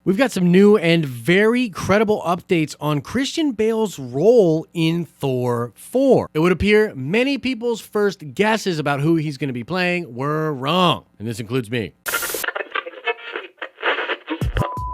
We've got some new and very credible updates on Christian Bale's role in Thor 4. It would appear many people's first guesses about who he's going to be playing were wrong, and this includes me.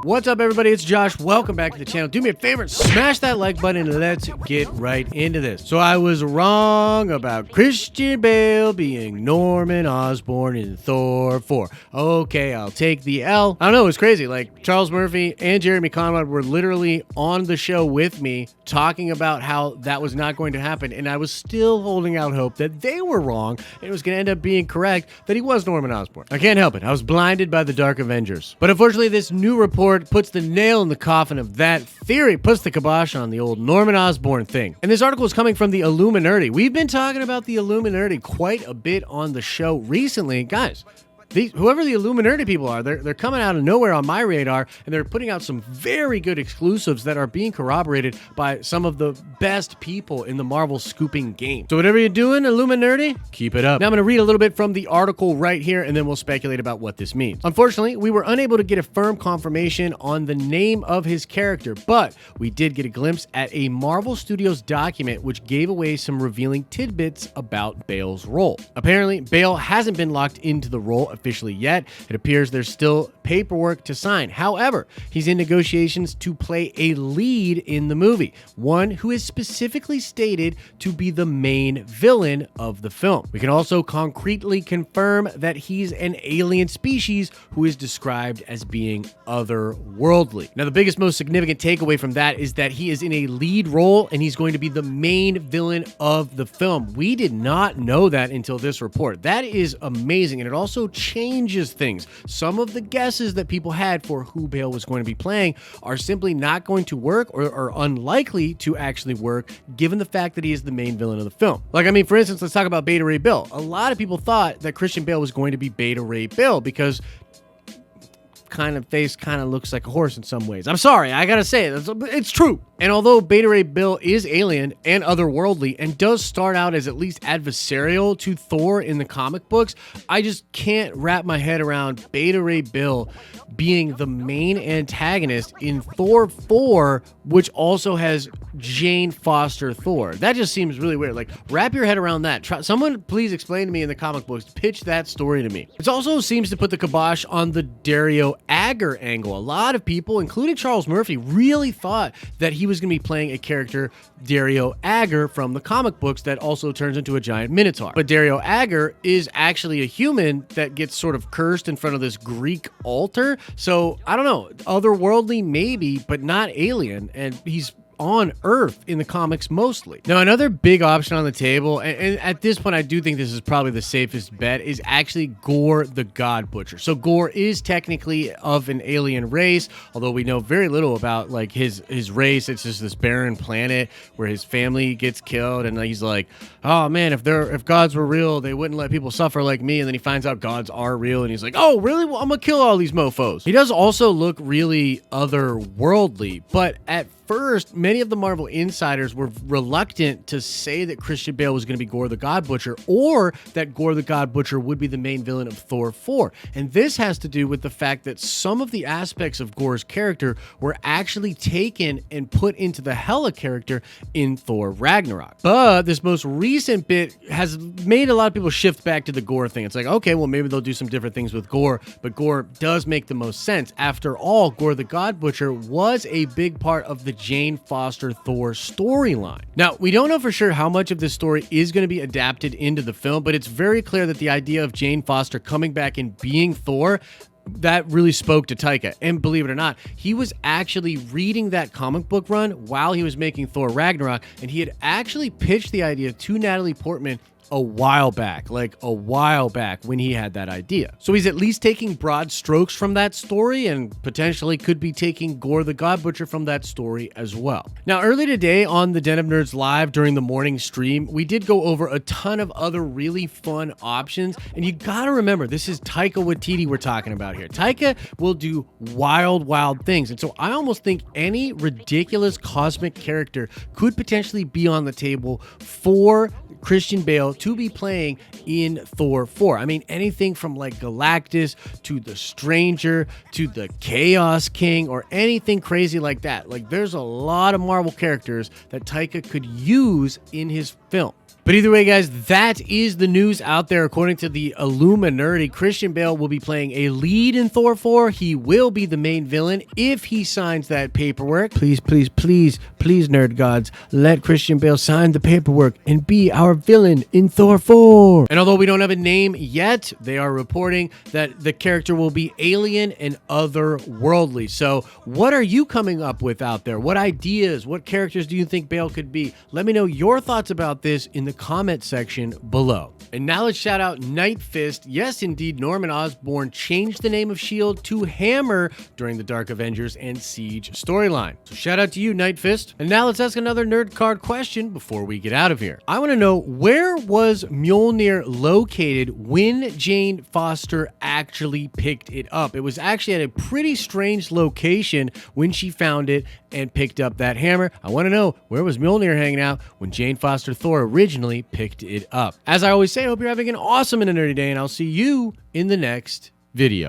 What's up, everybody? It's Josh. Welcome back to the channel. Do me a favor, smash that like button, and let's get right into this. So I was wrong about Christian Bale being Norman Osborn in Thor 4. Okay, I'll take the L. I don't know, it's crazy. Like, Charles Murphy and Jeremy Conrad were literally on the show with me talking about how that was not going to happen, and I was still holding out hope that they were wrong, and it was going to end up being correct that he was Norman Osborn. I can't help it. I was blinded by the Dark Avengers. But unfortunately, this new report puts the nail in the coffin of that theory, puts the kibosh on the old Norman Osborn thing. And this article is coming from the Illuminati. We've been talking about the Illuminati quite a bit on the show recently. Guys, whoever the Illuminati people are, they're coming out of nowhere on my radar, and they're putting out some very good exclusives that are being corroborated by some of the best people in the Marvel scooping game. So whatever you're doing, Illuminati, keep it up. Now I'm going to read a little bit from the article right here, and then we'll speculate about what this means. Unfortunately, we were unable to get a firm confirmation on the name of his character, but we did get a glimpse at a Marvel Studios document which gave away some revealing tidbits about Bale's role. Apparently, Bale hasn't been locked into the role officially yet. It appears there's still paperwork to sign. However, he's in negotiations to play a lead in the movie, one who is specifically stated to be the main villain of the film. We can also concretely confirm that he's an alien species who is described as being otherworldly. Now, the biggest, most significant takeaway from that is that he is in a lead role and he's going to be the main villain of the film. We did not know that until this report. That is amazing, and it also changes things. Some of the guesses that people had for who Bale was going to be playing are simply not going to work or are unlikely to actually work given the fact that he is the main villain of the film. Like, I mean, for instance, let's talk about Beta Ray Bill. A lot of people thought that Christian Bale was going to be Beta Ray Bill because face kind of looks like a horse in some ways. I'm sorry, I gotta say it. It's true. And although Beta Ray Bill is alien and otherworldly and does start out as at least adversarial to Thor in the comic books, I just can't wrap my head around Beta Ray Bill being the main antagonist in Thor 4, which also has Jane Foster Thor. That just seems really weird. Like, wrap your head around that. Someone please explain to me in the comic books, pitch that story to me. It also seems to put the kibosh on the Dario Agger angle. A lot of people, including Charles Murphy, really thought that he was going to be playing a character, Dario Agger, from the comic books that also turns into a giant minotaur. But Dario Agger is actually a human that gets sort of cursed in front of this Greek altar. So, I don't know, otherworldly maybe, but not alien, and he's on Earth in the comics mostly. Now, another big option on the table, and at this point I do think this is probably the safest bet, is actually Gore the God Butcher. So Gore is technically of an alien race, although we know very little about like his race. It's just this barren planet where his family gets killed, and he's like, oh man, if gods were real, they wouldn't let people suffer like me. And then he finds out gods are real, and he's like, oh really? Well, I'm gonna kill all these mofos. He does also look really otherworldly, but at first, many of the Marvel insiders were reluctant to say that Christian Bale was going to be Gore the God Butcher, or that Gore the God Butcher would be the main villain of Thor 4. And this has to do with the fact that some of the aspects of Gore's character were actually taken and put into the Hela character in Thor Ragnarok. But this most recent bit has made a lot of people shift back to the Gore thing. It's like, okay, well, maybe they'll do some different things with Gore, but Gore does make the most sense. After all, Gore the God Butcher was a big part of the Jane Foster Thor storyline. Now, we don't know for sure how much of this story is going to be adapted into the film, but it's very clear that the idea of Jane Foster coming back and being Thor, that really spoke to Taika. And believe it or not, he was actually reading that comic book run while he was making Thor Ragnarok, and he had actually pitched the idea to Natalie Portman a while back when he had that idea. So he's at least taking broad strokes from that story and potentially could be taking Gore the God Butcher from that story as well. Now, early today on the Den of Nerds Live during the morning stream, we did go over a ton of other really fun options, and you gotta remember, this is Taika Waititi we're talking about here. Taika will do wild things, and so I almost think any ridiculous cosmic character could potentially be on the table for Christian Bale to be playing in Thor 4. I mean, anything from like Galactus to the Stranger to the Chaos King or anything crazy like that. Like, there's a lot of Marvel characters that Taika could use in his film. But either way, guys, that is the news out there. According to the Illuminati, Christian Bale will be playing a lead in Thor 4. He will be the main villain if he signs that paperwork. Please, please, please, please, nerd gods, let Christian Bale sign the paperwork and be our villain in Thor 4. And although we don't have a name yet, they are reporting that the character will be alien and otherworldly. So what are you coming up with out there? What ideas, what characters do you think Bale could be? Let me know your thoughts about this in the comment section below. And now let's shout out Night Fist. Yes, indeed, Norman Osborn changed the name of S.H.I.E.L.D. to Hammer during the Dark Avengers and Siege storyline. So shout out to you, Night Fist. And now let's ask another nerd card question before we get out of here. I want to know, where was Mjolnir located when Jane Foster actually picked it up? It was actually at a pretty strange location when she found it and picked up that hammer. I want to know, where was Mjolnir hanging out when Jane Foster Thor originally picked it up? As I always say, I hope you're having an awesome and a nerdy day, and I'll see you in the next video.